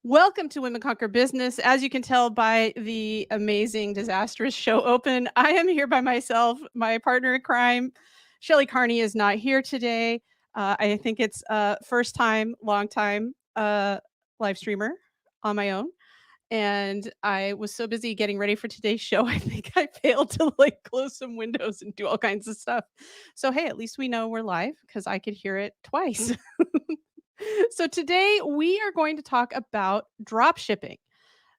Welcome to Women Conquer Business. As you can tell by the amazing, disastrous show open, I am here by myself. My partner in crime, Shelley Carney, is not here today. I think it's first time, long time live streamer on my own. And I was so busy getting ready for today's show, I think I failed to close some windows and do all kinds of stuff. So, hey, at least we know we're live because I could hear it twice. So today we are going to talk about drop shipping.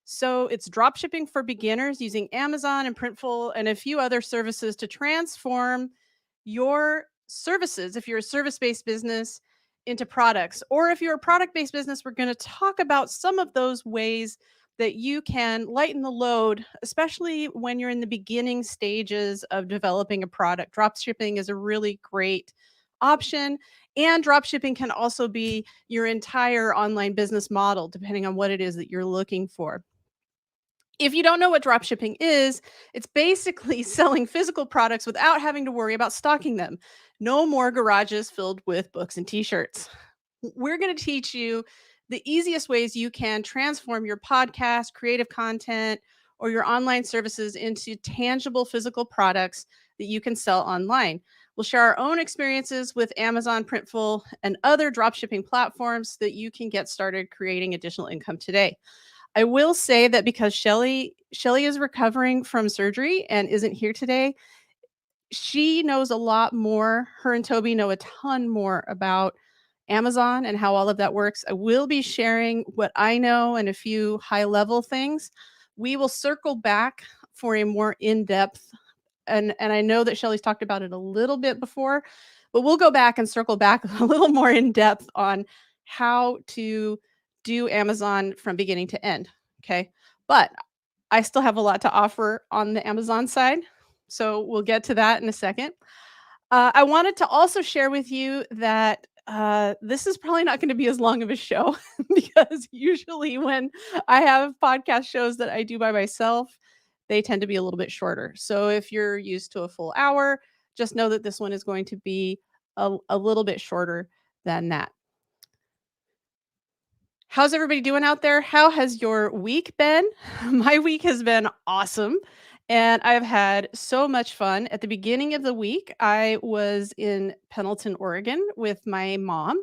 So it's drop shipping for beginners using Amazon and Printful and a few other services to transform your services, if you're a service-based business, into products. Or if you're a product-based business, we're going to talk about some of those ways that you can lighten the load, especially when you're in the beginning stages of developing a product. Drop shipping is a really great option. And drop shipping can also be your entire online business model, depending on what it is that you're looking for. If you don't know what drop shipping is, it's basically selling physical products without having to worry about stocking them. No more garages filled with books and t-shirts. We're going to teach you the easiest ways you can transform your podcast, creative content, or your online services into tangible physical products that you can sell online. We'll share our own experiences with Amazon, Printful, and other dropshipping platforms so that you can get started creating additional income today. I will say that because Shelley is recovering from surgery and isn't here today, she knows a lot more. Her and Toby know a ton more about Amazon and how all of that works. I will be sharing what I know and a few high-level things. We will circle back for a more in-depth, and I know that Shelley's talked about it a little bit before, but we'll go back and circle back a little more in depth on how to do Amazon from beginning to end. Okay. But I still have a lot to offer on the Amazon side. So we'll get to that in a second. I wanted to also share with you that this is probably not going to be as long of a show because usually when I have podcast shows that I do by myself, they tend to be a little bit shorter. So if you're used to a full hour, just know that this one is going to be a little bit shorter than that. How's everybody doing out there? How has your week been? My week has been awesome. And I've had so much fun. At the beginning of the week, I was in Pendleton, Oregon with my mom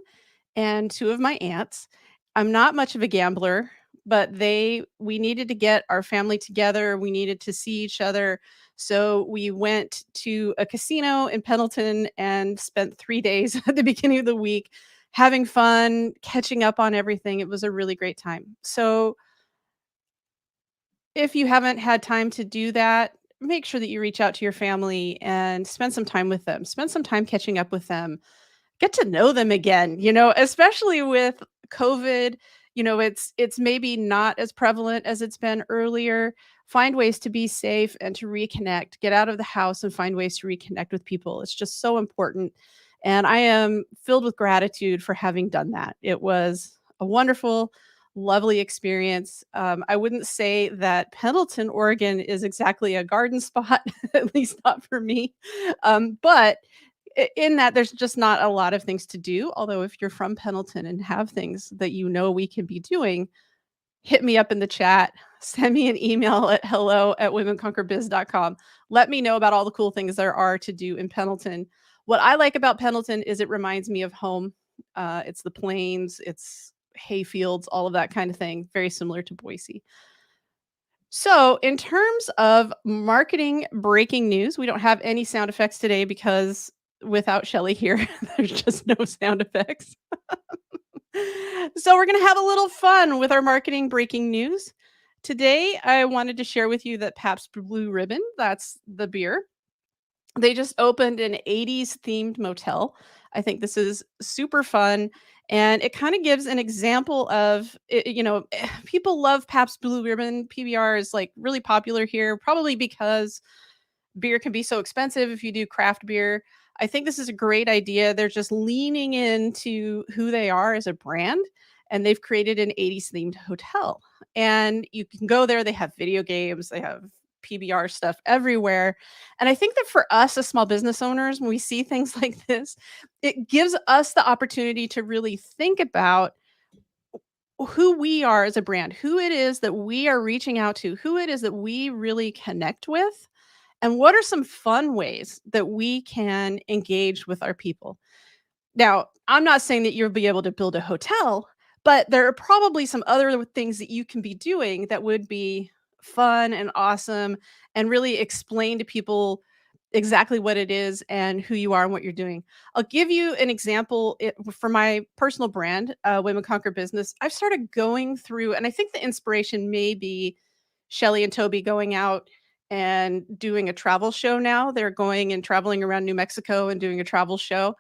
and two of my aunts. I'm not much of a gambler, but we needed to get our family together. We needed to see each other. So we went to a casino in Pendleton and spent 3 days at the beginning of the week having fun, catching up on everything. It was a really great time. So if you haven't had time to do that, make sure that you reach out to your family and spend some time with them. Spend some time catching up with them. Get to know them again, especially with COVID. It's maybe not as prevalent as it's been earlier. Find ways to be safe and to reconnect. Get out of the house and find ways to reconnect with people. It's just so important. And I am filled with gratitude for having done that. It was a wonderful, lovely experience. I wouldn't say that Pendleton, Oregon is exactly a garden spot, at least not for me. But in that there's just not a lot of things to do. Although if you're from Pendleton and have things that we can be doing, hit me up in the chat. Send me an email at hello@womenconquerbiz.com. Let me know about all the cool things there are to do in Pendleton. What I like about Pendleton is it reminds me of home. It's the plains, it's hay fields, all of that kind of thing. Very similar to Boise. So in terms of marketing breaking news, we don't have any sound effects today because without Shelley here, there's just no sound effects. So we're going to have a little fun with our marketing breaking news. Today, I wanted to share with you that Pabst Blue Ribbon, that's the beer, they just opened an 80s themed motel. I think this is super fun. And it kind of gives an example of, people love Pabst Blue Ribbon. PBR is really popular here, probably because beer can be so expensive if you do craft beer. I think this is a great idea. They're just leaning into who they are as a brand, and they've created an 80s themed hotel. And you can go there. They have video games, they have PBR stuff everywhere. And I think that for us as small business owners, when we see things like this, it gives us the opportunity to really think about who we are as a brand, who it is that we are reaching out to, who it is that we really connect with, and what are some fun ways that we can engage with our people. Now, I'm not saying that you'll be able to build a hotel, but there are probably some other things that you can be doing that would be fun and awesome and really explain to people exactly what it is and who you are and what you're doing. I'll give you an example for my personal brand, Women Conquer Business. I've started going through, and I think the inspiration may be Shelley and Toby going out and doing a travel show now. They're going and traveling around New Mexico and doing a travel show.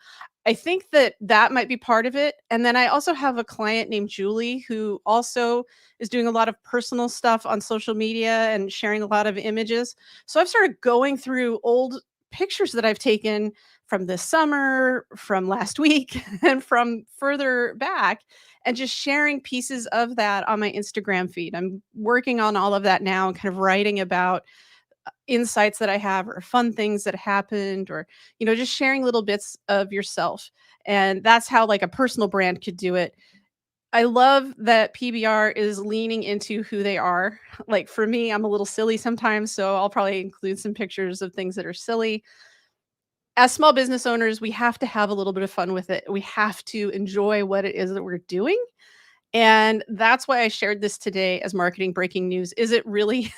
I think that that might be part of it. And then I also have a client named Julie who also is doing a lot of personal stuff on social media and sharing a lot of images. So I've started going through old pictures that I've taken from this summer, from last week, and from further back, and just sharing pieces of that on my Instagram feed. I'm working on all of that now and kind of writing about insights that I have or fun things that happened or, just sharing little bits of yourself. And that's how like a personal brand could do it. I love that PBR is leaning into who they are. Like for me, I'm a little silly sometimes, so I'll probably include some pictures of things that are silly. As small business owners, we have to have a little bit of fun with it. We have to enjoy what it is that we're doing. And that's why I shared this today as marketing breaking news. Is it really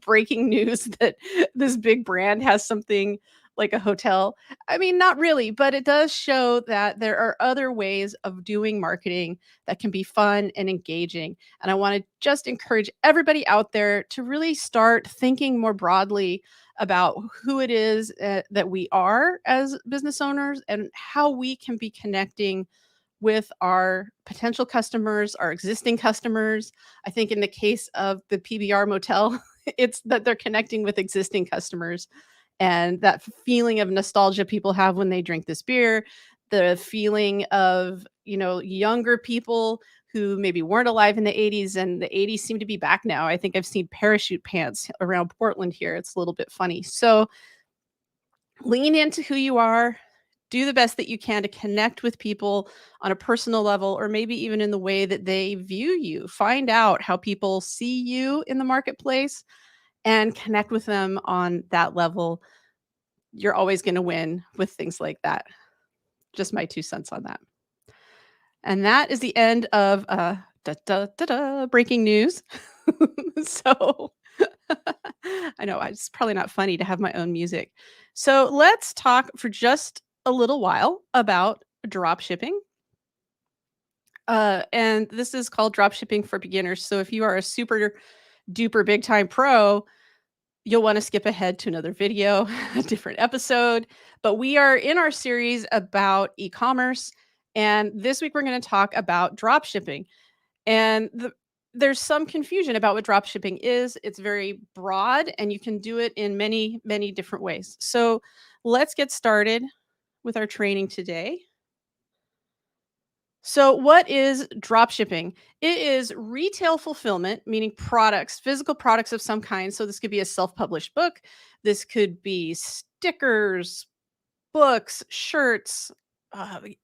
breaking news that this big brand has something like a hotel? I mean, not really, but it does show that there are other ways of doing marketing that can be fun and engaging. And I want to just encourage everybody out there to really start thinking more broadly about who it is that we are as business owners and how we can be connecting with our potential customers, our existing customers. I think in the case of the PBR motel, it's that they're connecting with existing customers and that feeling of nostalgia people have when they drink this beer, the feeling of, younger people who maybe weren't alive in the 80s and the 80s seem to be back now. I think I've seen parachute pants around Portland here. It's a little bit funny. So lean into who you are, do the best that you can to connect with people on a personal level or maybe even in the way that they view you. Find out how people see you in the marketplace and connect with them on that level. You're always going to win with things like that. Just my 2 cents on that. And that is the end of breaking news. So I know it's probably not funny to have my own music. So let's talk for just a little while about drop shipping. And this is called drop shipping for beginners. So if you are a super duper big time pro, you'll want to skip ahead to another video, a different episode. But we are in our series about e-commerce. And this week we're going to talk about drop shipping. And there's some confusion about what drop shipping is. It's very broad and you can do it in many, many different ways. So let's get started with our training today. So, what is drop shipping? It is retail fulfillment, meaning products, physical products of some kind. So, this could be a self published book, this could be stickers, books, shirts.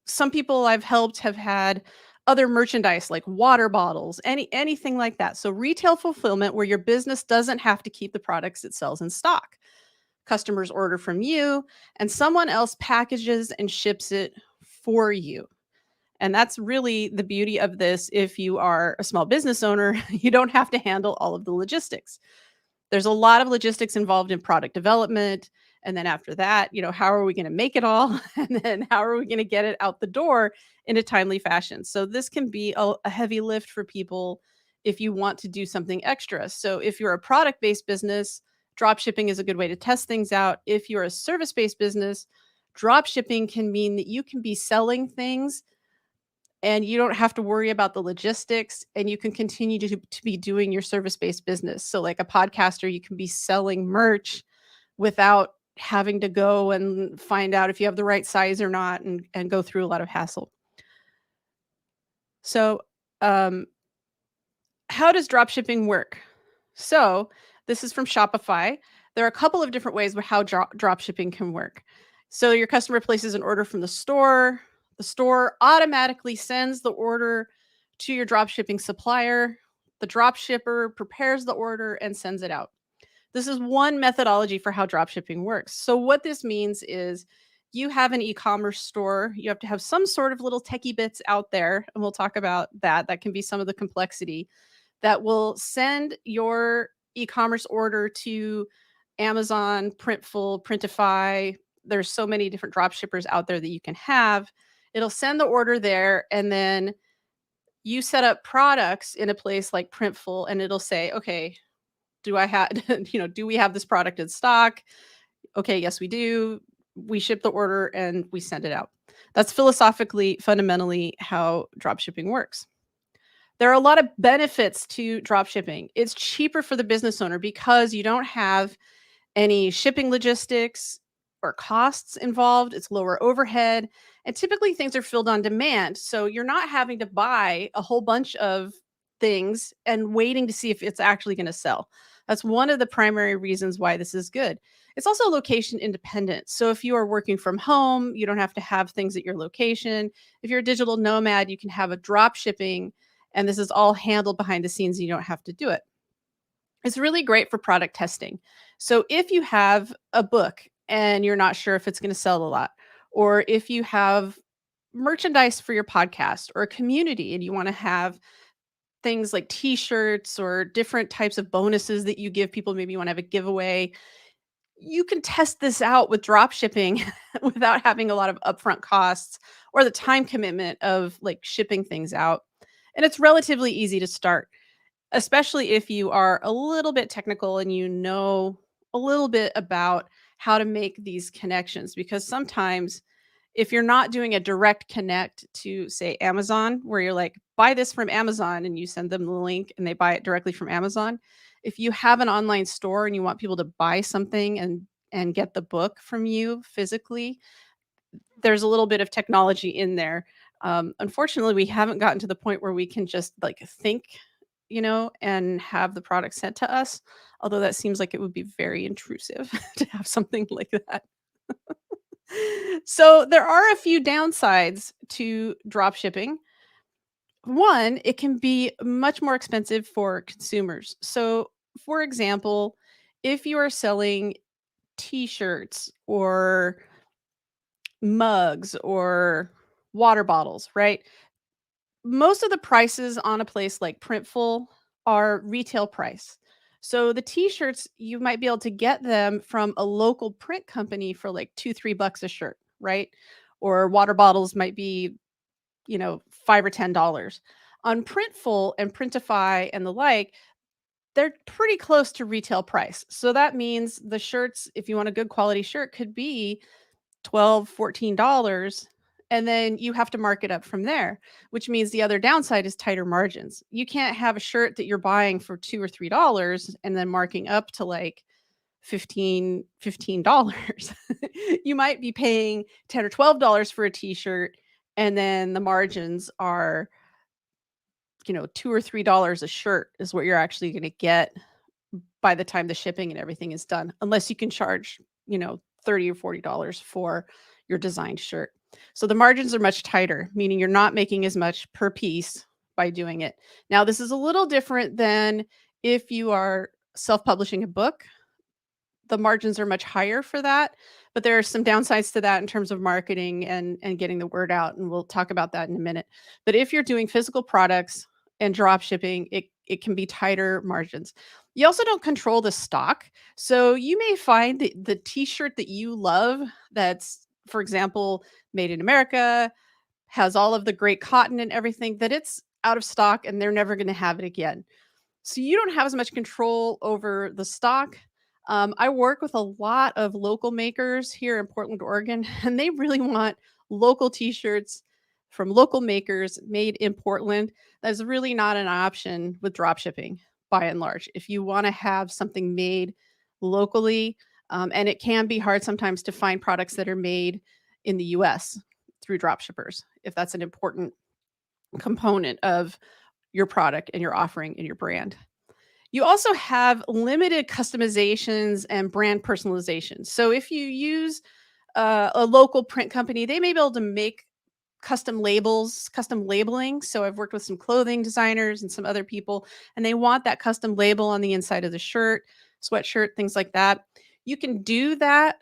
Some people I've helped have had other merchandise like water bottles, anything like that. So, retail fulfillment where your business doesn't have to keep the products it sells in stock. Customers order from you, and someone else packages and ships it for you. And that's really the beauty of this. If you are a small business owner, you don't have to handle all of the logistics. There's a lot of logistics involved in product development. And then after that, how are we going to make it all? And then how are we going to get it out the door in a timely fashion? So this can be a heavy lift for people if you want to do something extra. So if you're a product-based business, drop shipping is a good way to test things out. If you're a service-based business, drop shipping can mean that you can be selling things and you don't have to worry about the logistics and you can continue to be doing your service-based business. So like a podcaster, you can be selling merch without having to go and find out if you have the right size or not and go through a lot of hassle. So how does drop shipping work? So this is from Shopify. There are a couple of different ways with how drop shipping can work. So your customer places an order from the store. The store automatically sends the order to your dropshipping supplier. The dropshipper prepares the order and sends it out. This is one methodology for how dropshipping works. So what this means is you have an e-commerce store, you have to have some sort of little techie bits out there, and we'll talk about that. That can be some of the complexity that will send your e-commerce order to Amazon, Printful, Printify. There's so many different drop shippers out there that you can have. It'll send the order there, and then you set up products in a place like Printful, and it'll say, okay, do I have, do we have this product in stock? Okay, yes, we do. We ship the order and we send it out. That's philosophically, fundamentally how drop shipping works. There are a lot of benefits to drop shipping. It's cheaper for the business owner because you don't have any shipping logistics or costs involved. It's lower overhead. And typically things are filled on demand. So you're not having to buy a whole bunch of things and waiting to see if it's actually going to sell. That's one of the primary reasons why this is good. It's also location independent. So if you are working from home, you don't have to have things at your location. If you're a digital nomad, you can have a drop shipping, and this is all handled behind the scenes. You don't have to do it. It's really great for product testing. So if you have a book and you're not sure if it's going to sell a lot, or if you have merchandise for your podcast or a community and you want to have things like t-shirts or different types of bonuses that you give people, maybe you want to have a giveaway, you can test this out with drop shipping without having a lot of upfront costs or the time commitment of like shipping things out. And it's relatively easy to start, especially if you are a little bit technical and you know a little bit about how to make these connections. Because sometimes if you're not doing a direct connect to, say, Amazon, where you're like, buy this from Amazon, and you send them the link and they buy it directly from Amazon. If you have an online store and you want people to buy something and get the book from you physically, there's a little bit of technology in there. Unfortunately, we haven't gotten to the point where we can just like think, and have the product sent to us. Although that seems like it would be very intrusive to have something like that. So there are a few downsides to drop shipping. One, it can be much more expensive for consumers. So, for example, if you are selling t-shirts or mugs or water bottles, right? Most of the prices on a place like Printful are retail price. So the t-shirts, you might be able to get them from a local print company for like $2-3 a shirt, right? Or water bottles might be, $5 or $10. On Printful and Printify and the like, they're pretty close to retail price. So that means the shirts, if you want a good quality shirt, could be $12-14, and then you have to mark it up from there, which means the other downside is tighter margins. You can't have a shirt that you're buying for $2 or $3 and then marking up to like $15. You might be paying $10 or $12 for a t-shirt, and then the margins are, $2 or $3 a shirt is what you're actually going to get by the time the shipping and everything is done, unless you can charge, $30 or $40 for your designed shirt. So the margins are much tighter, meaning you're not making as much per piece by doing it. Now, this is a little different than if you are self-publishing a book. The margins are much higher for that, but there are some downsides to that in terms of marketing and getting the word out, and we'll talk about that in a minute. But if you're doing physical products and drop shipping, it can be tighter margins. You also don't control the stock. So you may find that the t-shirt that you love, that's, for example, made in America, has all of the great cotton and everything, that it's out of stock and they're never going to have it again. So you don't have as much control over the stock. I work with a lot of local makers here in Portland, Oregon, and they really want local t-shirts from local makers made in Portland. That's really not an option with drop shipping by and large. If you want to have something made locally, and it can be hard sometimes to find products that are made in the US through drop shippers, if that's an important component of your product and your offering and your brand. You also have limited customizations and brand personalization. So if you use a local print company, they may be able to make custom labels, custom labeling. So I've worked with some clothing designers and some other people, and they want that custom label on the inside of the shirt, sweatshirt, things like that. You can do that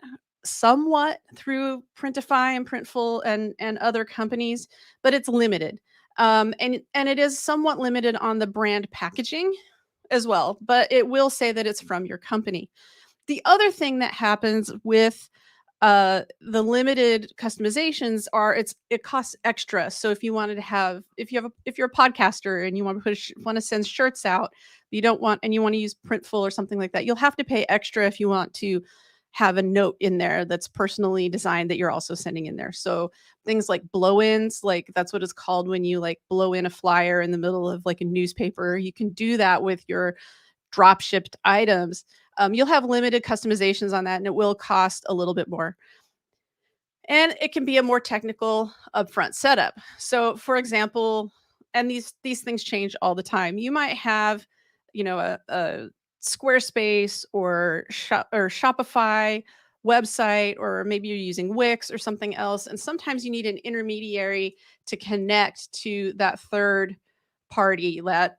somewhat through Printify and Printful and other companies, but it's limited. And it is somewhat limited on the brand packaging as well, but it will say that it's from your company. The other thing that happens with the limited customizations are it costs extra. So if you wanted to have if you're a podcaster and you want to want to send shirts out, you don't want and you want to use Printful or something like that, you'll have to pay extra if you want to have a note in there that's personally designed that you're also sending in there. So things like blow-ins, like that's what it's called when you like blow in a flyer in the middle of like a newspaper. You can do that with your drop shipped items. You'll have limited customizations on that, and it will cost a little bit more. And it can be a more technical upfront setup. So, for example, and these things change all the time. You might have, a Squarespace or Shopify website, or maybe you're using Wix or something else. And sometimes you need an intermediary to connect to that third party, that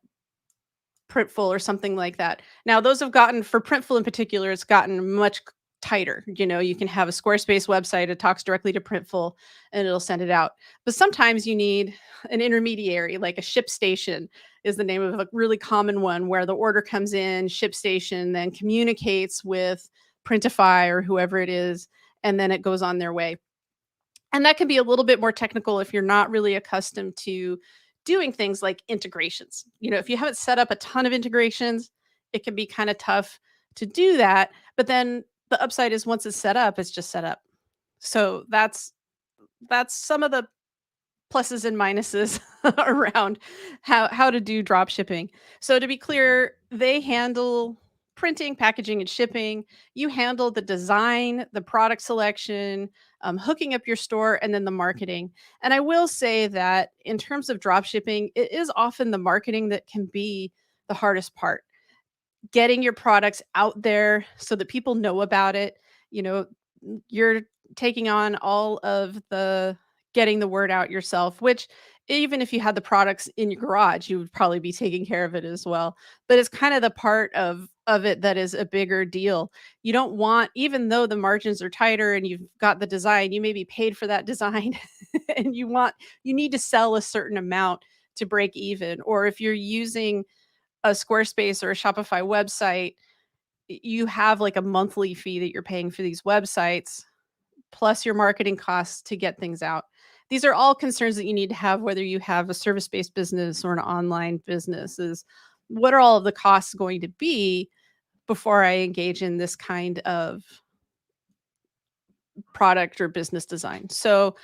Printful or something like that. Now, those have gotten for Printful in particular, it's gotten much tighter. You can have a Squarespace website, it talks directly to Printful and it'll send it out. But sometimes you need an intermediary, like a ShipStation is the name of a really common one where the order comes in, ShipStation then communicates with Printify or whoever it is, and then it goes on their way. And that can be a little bit more technical if you're not really accustomed to doing things like integrations. If you haven't set up a ton of integrations, it can be kind of tough to do that. But then the upside is once it's set up, it's just set up. So that's some of the pluses and minuses around how to do drop shipping. So to be clear, they handle printing, packaging, and shipping. You handle the design, the product selection, hooking up your store, and then the marketing. And I will say that in terms of drop shipping, it is often the marketing that can be the hardest part. Getting your products out there so that people know about it. You know, you're taking on all of the getting the word out yourself, which even if you had the products in your garage, you would probably be taking care of it as well. But it's kind of the part of it that is a bigger deal. You don't want, even though the margins are tighter and you've got the design, you may be paid for that design and you need to sell a certain amount to break even. Or if you're using a Squarespace or a Shopify website, you have like a monthly fee that you're paying for these websites, plus your marketing costs to get things out. These are all concerns that you need to have, whether you have a service-based business or an online business. Is what are all of the costs going to be before I engage in this kind of product or business design? So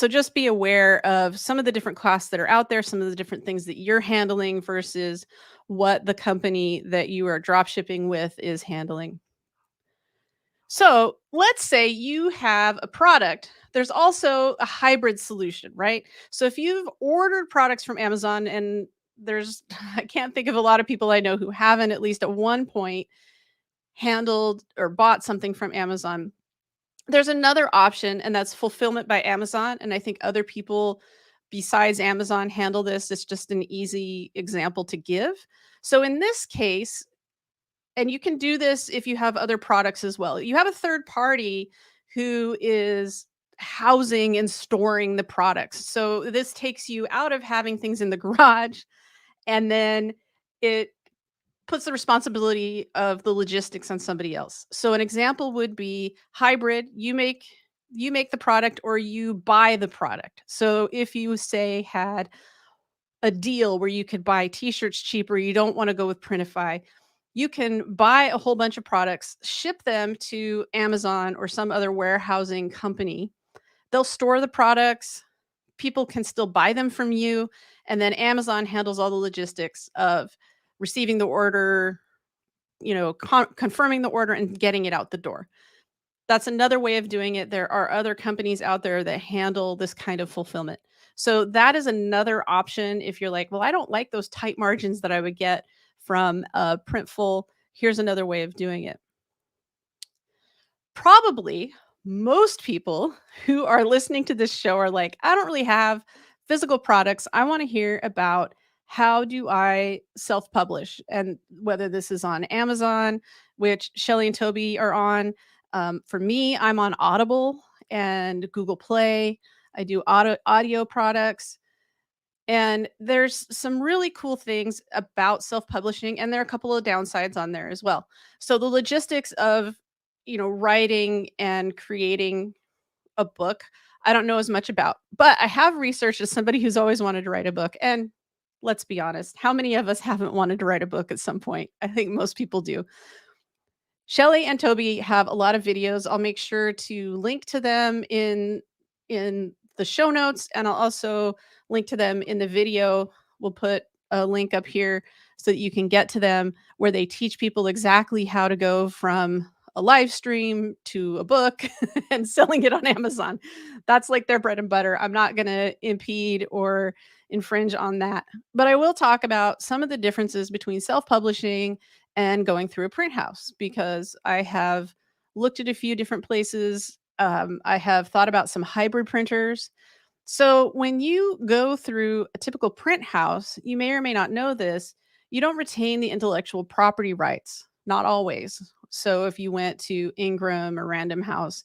just be aware of some of the different costs that are out there, some of the different things that you're handling versus what the company that you are drop shipping with is handling. So let's say you have a product. There's also a hybrid solution, right? So if you've ordered products from Amazon, and I can't think of a lot of people I know who haven't at least at one point handled or bought something from Amazon. There's another option, and that's fulfillment by Amazon. And I think other people besides Amazon handle this. It's just an easy example to give. So in this case, and you can do this if you have other products as well. You have a third party who is housing and storing the products. So this takes you out of having things in the garage, and then it puts the responsibility of the logistics on somebody else. So an example would be hybrid. You make the product or you buy the product. So if you say had a deal where you could buy t-shirts cheaper, you don't want to go with Printify, you can buy a whole bunch of products, ship them to Amazon or some other warehousing company. They'll store the products, people can still buy them from you, and then Amazon handles all the logistics of receiving the order, confirming the order and getting it out the door. That's another way of doing it. There are other companies out there that handle this kind of fulfillment. So that is another option if you're like, well, I don't like those tight margins that I would get from Printful. Here's another way of doing it. Probably most people who are listening to this show are like, I don't really have physical products. I want to hear about how do I self-publish, and whether this is on Amazon, which Shelley and Toby are on. For me, I'm on Audible and Google Play. I do audio products. And there's some really cool things about self-publishing, and there are a couple of downsides on there as well. So the logistics of, writing and creating a book, I don't know as much about, but I have researched as somebody who's always wanted to write a book. And let's be honest, how many of us haven't wanted to write a book at some point? I think most people do. Shelley and Toby have a lot of videos. I'll make sure to link to them in the show notes, and I'll also link to them in the video. We'll put a link up here so that you can get to them, where they teach people exactly how to go from a live stream to a book and selling it on Amazon. That's like their bread and butter. I'm not going to impede or infringe on that. But I will talk about some of the differences between self-publishing and going through a print house, because I have looked at a few different places. I have thought about some hybrid printers. So when you go through a typical print house, you may or may not know this, you don't retain the intellectual property rights, not always. So if you went to Ingram or Random House,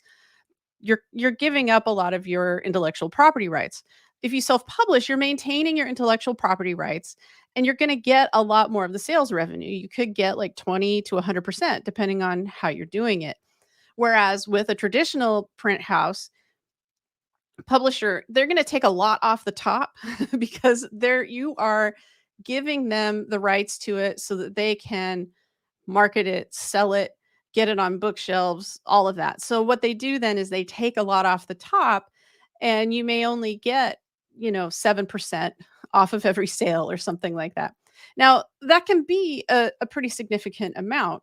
you're giving up a lot of your intellectual property rights. If you self-publish, you're maintaining your intellectual property rights, and you're going to get a lot more of the sales revenue. You could get like 20 to 100% depending on how you're doing it. Whereas with a traditional print house publisher, they're going to take a lot off the top because you are giving them the rights to it so that they can market it, sell it, get it on bookshelves, all of that. So what they do then is they take a lot off the top, and you may only get, 7% off of every sale or something like that. Now, that can be a pretty significant amount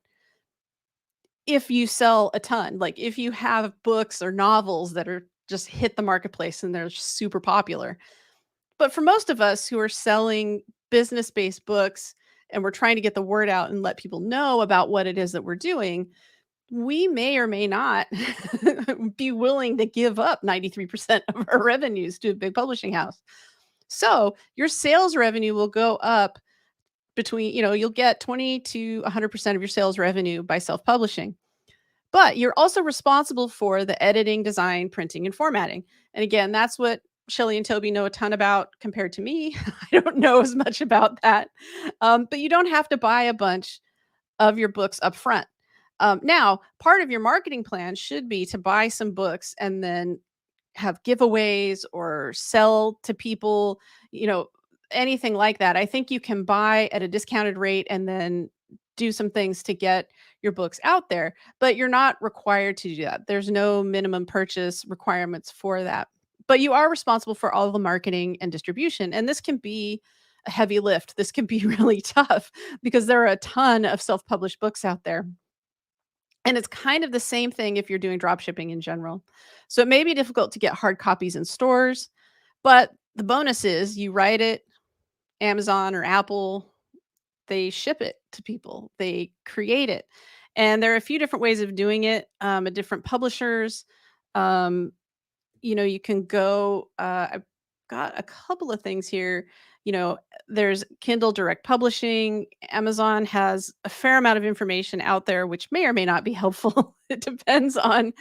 if you sell a ton. Like if you have books or novels that are just hit the marketplace and they're super popular. But for most of us who are selling business-based books, and we're trying to get the word out and let people know about what it is that we're doing, we may or may not be willing to give up 93% of our revenues to a big publishing house. So your sales revenue will go up between, you'll get 20 to 100% of your sales revenue by self-publishing. But you're also responsible for the editing, design, printing, and formatting. And again, that's what Shelley and Toby know a ton about compared to me. I don't know as much about that. But you don't have to buy a bunch of your books up front. Now, part of your marketing plan should be to buy some books and then have giveaways or sell to people, anything like that. I think you can buy at a discounted rate and then do some things to get your books out there, but you're not required to do that. There's no minimum purchase requirements for that. But you are responsible for all the marketing and distribution. And this can be a heavy lift. This can be really tough because there are a ton of self-published books out there. And it's kind of the same thing if you're doing drop shipping in general. So it may be difficult to get hard copies in stores, but the bonus is you write it, Amazon or Apple, they ship it to people, they create it. And there are a few different ways of doing it, at different publishers. Um, you can go, I've got a couple of things here. There's Kindle Direct Publishing. Amazon has a fair amount of information out there, which may or may not be helpful. It depends on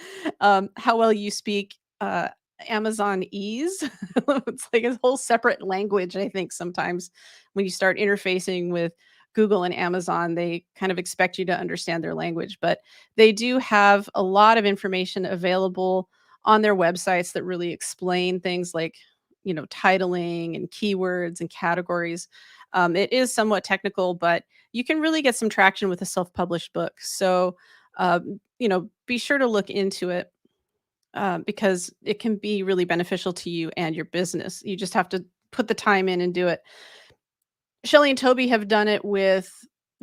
how well you speak Amazonese. It's like a whole separate language, I think, sometimes when you start interfacing with Google and Amazon, they kind of expect you to understand their language, but they do have a lot of information available on their websites that really explain things like, titling and keywords and categories. It is somewhat technical, but you can really get some traction with a self-published book. So, be sure to look into it, because it can be really beneficial to you and your business. You just have to put the time in and do it. Shelley and Toby have done it with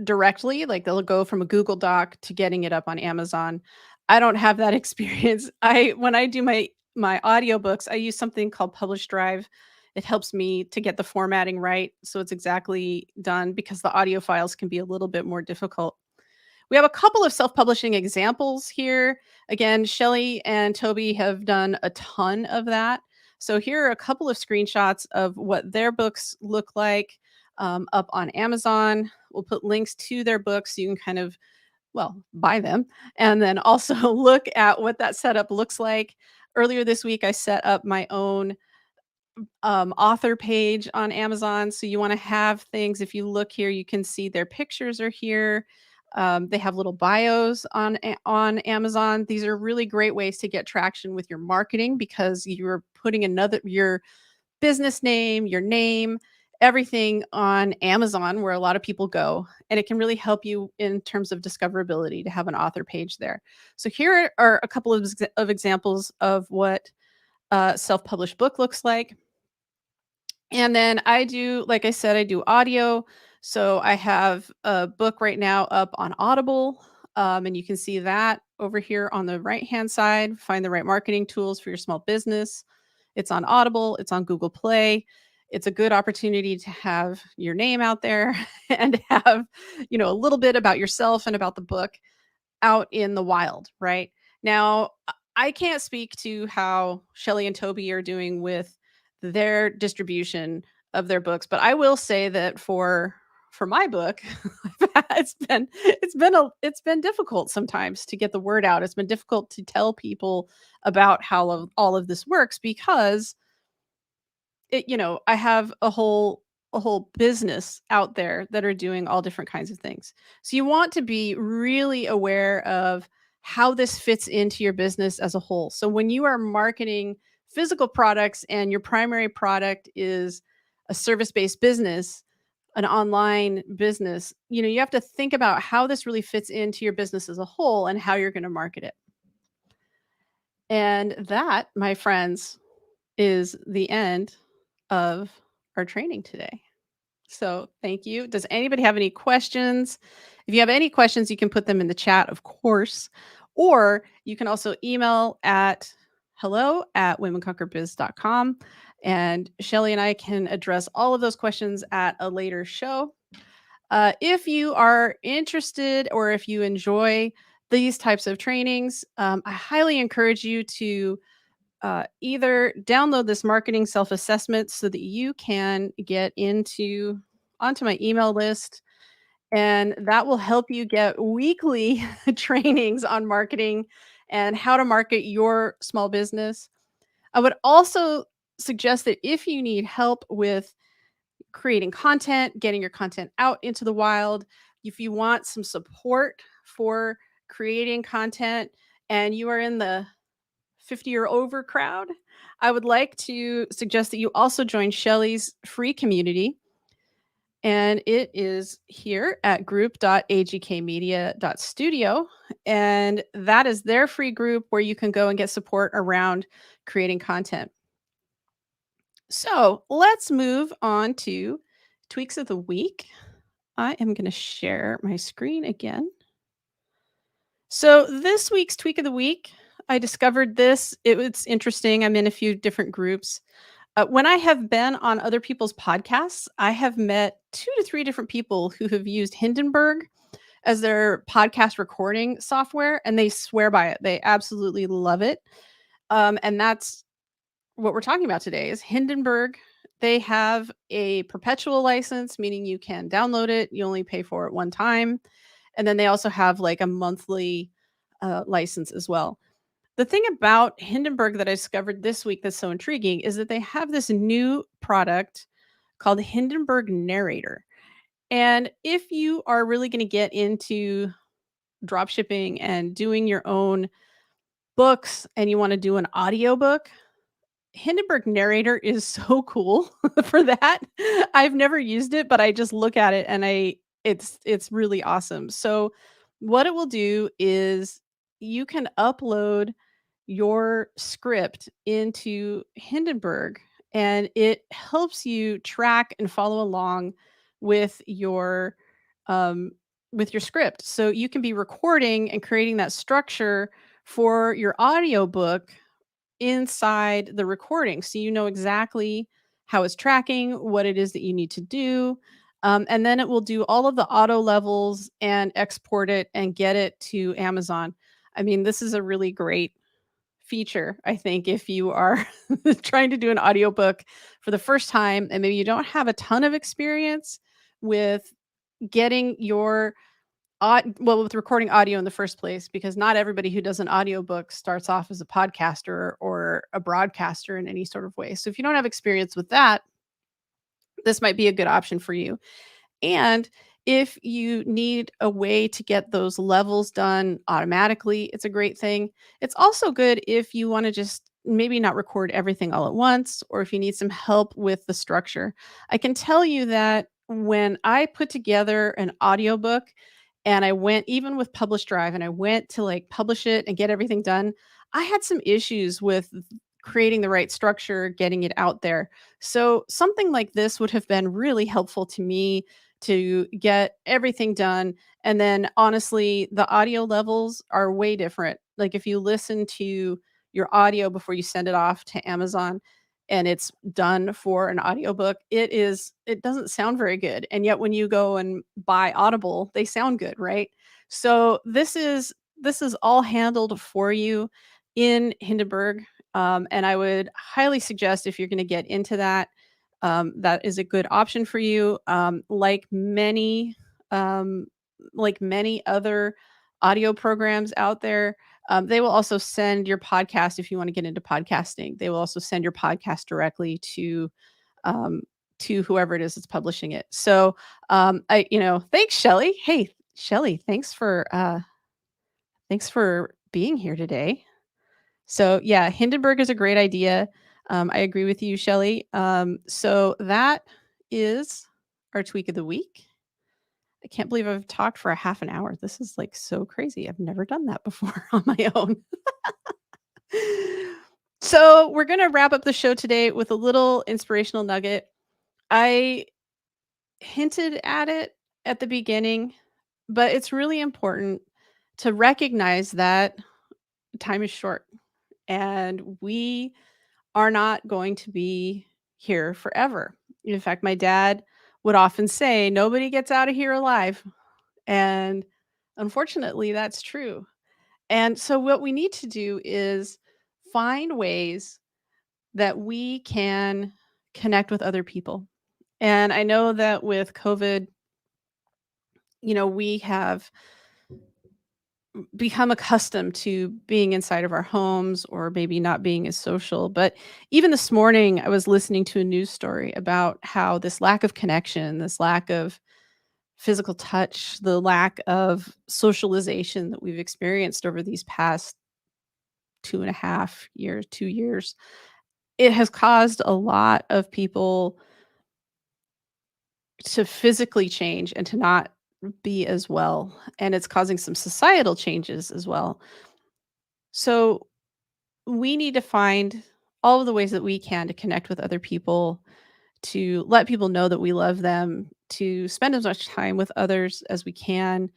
directly, like they'll go from a Google Doc to getting it up on Amazon. I don't have that experience. When I do my audiobooks, I use something called Publish Drive. It helps me to get the formatting right so it's exactly done, because the audio files can be a little bit more difficult. We have a couple of self-publishing examples here. Again, Shelley and Toby have done a ton of that. So here are a couple of screenshots of what their books look like up on Amazon. We'll put links to their books so you can kind of, well, buy them, and then also look at what that setup looks like. Earlier this week, I set up my own author page on Amazon. So you want to have things. If you look here, you can see their pictures are here. They have little bios on Amazon. These are really great ways to get traction with your marketing because you're putting your business name, your name, everything on Amazon where a lot of people go, and it can really help you in terms of discoverability to have an author page there. So here are a couple of examples of what a self-published book looks like. And then I do, like I said, I do audio. So I have a book right now up on Audible. And you can see that over here on the right hand side. Find the right marketing tools for your small business. It's on Audible, it's on Google Play. It's a good opportunity to have your name out there and have, a little bit about yourself and about the book out in the wild, right? Now, I can't speak to how Shelley and Toby are doing with their distribution of their books, but I will say that for my book, it's been difficult sometimes to get the word out. It's been difficult to tell people about how all of this works because I have a whole business out there that are doing all different kinds of things. So you want to be really aware of how this fits into your business as a whole. So when you are marketing physical products and your primary product is a service-based business, an online business, you have to think about how this really fits into your business as a whole and how you're going to market it. And that, my friends, is the end of our training today. So thank you. Does anybody have any questions? If you have any questions, you can put them in the chat, of course, or you can also email at hello@womenconquerbiz.com. And Shelley and I can address all of those questions at a later show. If you are interested or if you enjoy these types of trainings, I highly encourage you to either download this marketing self-assessment so that you can get onto my email list, and that will help you get weekly trainings on marketing and how to market your small business. I would also suggest that if you need help with creating content, getting your content out into the wild, if you want some support for creating content and you are in the 50 or over crowd, I would like to suggest that you also join Shelley's free community. And it is here at group.agkmedia.studio. And that is their free group where you can go and get support around creating content. So let's move on to tweaks of the week. I am going to share my screen again. So this week's tweak of the week, I discovered this. It's interesting. I'm in a few different groups. When I have been on other people's podcasts, I have met 2 to 3 different people who have used Hindenburg as their podcast recording software, and they swear by it. They absolutely love it. And that's what we're talking about today is Hindenburg. They have a perpetual license, meaning you can download it. You only pay for it one time. And then they also have like a monthly license as well. The thing about Hindenburg that I discovered this week that's so intriguing is that they have this new product called Hindenburg Narrator. And if you are really going to get into dropshipping and doing your own books and you want to do an audiobook, Hindenburg Narrator is so cool for that. I've never used it, but I just look at it and it's really awesome. So what it will do is you can upload your script into Hindenburg and it helps you track and follow along with um your script. So you can be recording and creating that structure for your audiobook inside the recording. So you know exactly how it's tracking, what it is that you need to do. And then it will do all of the auto levels and export it and get it to Amazon. I mean, this is a really great feature, I think, if you are trying to do an audiobook for the first time and maybe you don't have a ton of experience with getting your with recording audio in the first place, because not everybody who does an audiobook starts off as a podcaster or a broadcaster in any sort of way. So if you don't have experience with that, this might be a good option for you. And if you need a way to get those levels done automatically, it's a great thing. It's also good if you want to just maybe not record everything all at once, or if you need some help with the structure. I can tell you that when I put together an audiobook and I went even with Publish Drive and I went to like publish it and get everything done, I had some issues with creating the right structure, getting it out there. So something like this would have been really helpful to me to get everything done. And then honestly, the audio levels are way different. Like if you listen to your audio before you send it off to Amazon and it's done for an audiobook, it doesn't sound very good. And yet when you go and buy Audible, they sound good, right? So this is all handled for you in Hindenburg. And I would highly suggest, if you're going to get into that, that is a good option for you. Like many other audio programs out there, they will also send your podcast, if you want to get into podcasting, they will also send your podcast directly to whoever it is that's publishing it. So thanks, Shelley. Hey, Shelley, thanks for being here today. So yeah, Hindenburg is a great idea. I agree with you, Shelley. So that is our tweak of the week. I can't believe I've talked for a half an hour. This is like so crazy. I've never done that before on my own. So we're going to wrap up the show today with a little inspirational nugget. I hinted at it at the beginning, but it's really important to recognize that time is short and we are not going to be here forever. In fact, my dad would often say, nobody gets out of here alive. And unfortunately, that's true. And so what we need to do is find ways that we can connect with other people. And I know that with COVID, we have become accustomed to being inside of our homes or maybe not being as social. But even this morning, I was listening to a news story about how this lack of connection, this lack of physical touch, the lack of socialization that we've experienced over these past 2 years, it has caused a lot of people to physically change and to not be as well. And it's causing some societal changes as well. So we need to find all of the ways that we can to connect with other people, to let people know that we love them, to spend as much time with others as we can,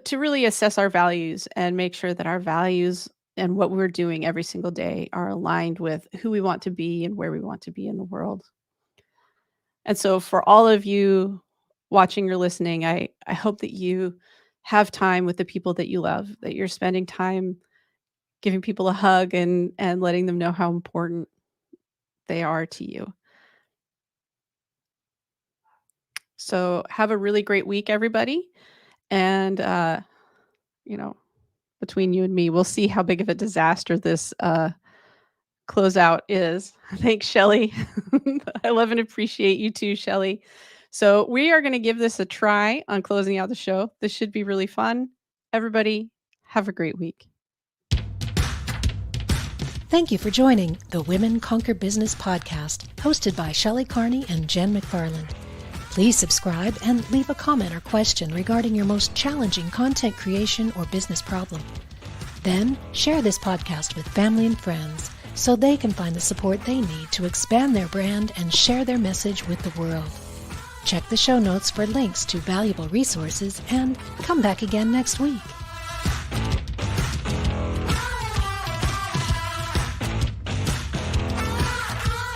to really assess our values and make sure that our values and what we're doing every single day are aligned with who we want to be and where we want to be in the world. And so for all of you watching or listening, I hope that you have time with the people that you love, that you're spending time giving people a hug and letting them know how important they are to you. So have a really great week, everybody. And, between you and me, we'll see how big of a disaster this closeout is. Thanks, Shelley. I love and appreciate you too, Shelley. So we are going to give this a try on closing out the show. This should be really fun. Everybody, have a great week. Thank you for joining the Women Conquer Business podcast, hosted by Shelley Carney and Jen McFarland. Please subscribe and leave a comment or question regarding your most challenging content creation or business problem. Then share this podcast with family and friends so they can find the support they need to expand their brand and share their message with the world. Check the show notes for links to valuable resources and come back again next week.